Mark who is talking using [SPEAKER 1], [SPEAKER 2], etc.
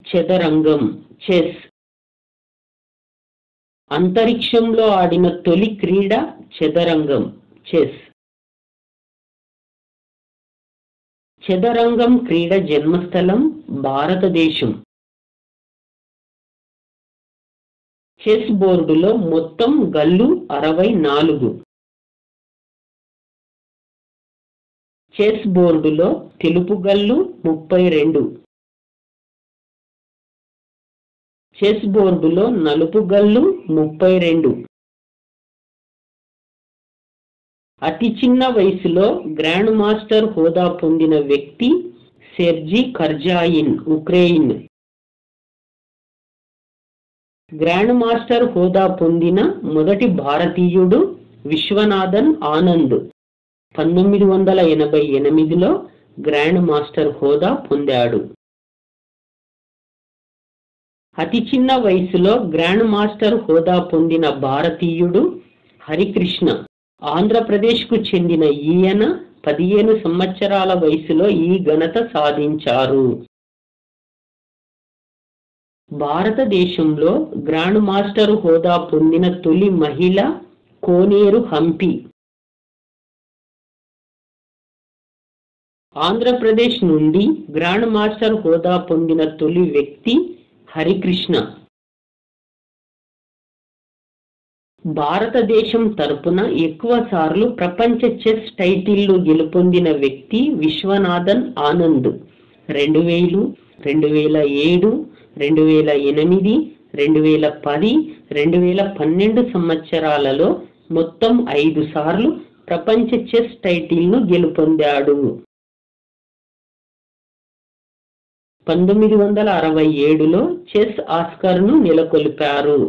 [SPEAKER 1] చదరంగం చెస్. అంతరిక్షంలో ఆడిన తొలి క్రీడ చదరంగం చెస్. చదరంగం క్రీడ జన్మస్థలం భారతదేశం. చెస్ బోర్డులో మొత్తం గళ్ళు 64. చెస్ బోర్డులో తెలుపు గళ్ళు 32. చెస్ బోర్డులో నలుపు గళ్ళు 32. అతి చిన్న వయసులో గ్రాండ్ మాస్టర్ హోదా పొందిన వ్యక్తి సెర్జీ కర్జాయిన్, ఉక్రెయిన్. గ్రాండ్ మాస్టర్ హోదా పొందిన మొదటి భారతీయుడు విశ్వనాథన్ ఆనంద్. 1988లో గ్రాండ్ మాస్టర్ హోదా పొందాడు. అతి చిన్న వయసులో గ్రాండ్ మాస్టర్ హోదా పొందిన భారతీయుడు హరికృష్ణ. ఆంధ్రప్రదేశ్కు చెందిన ఈయన 15 సంవత్సరాల వయసులో ఈ ఘనత సాధించారు. భారతదేశంలో గ్రాండ్ మాస్టర్ హోదా పొందిన తొలి మహిళ కోనేరు హంపి. ఆంధ్రప్రదేశ్ నుండి గ్రాండ్ మాస్టర్ హోదా పొందిన తొలి వ్యక్తి హరికృష్ణ. భారతదేశం తరపున ఎక్కువ సార్లు ప్రపంచ చెస్ టైటిల్లు గెలుపొందిన వ్యక్తి విశ్వనాథన్ ఆనంద్. 2000, 2007, 2008, 2010, 2012 సంవత్సరాలలో మొత్తం 5 సార్లు ప్రపంచ చెస్ టైటిల్ను గెలుపొందాడు. 1967లో చెస్ ఆస్కార్ను నెలకొల్పారు.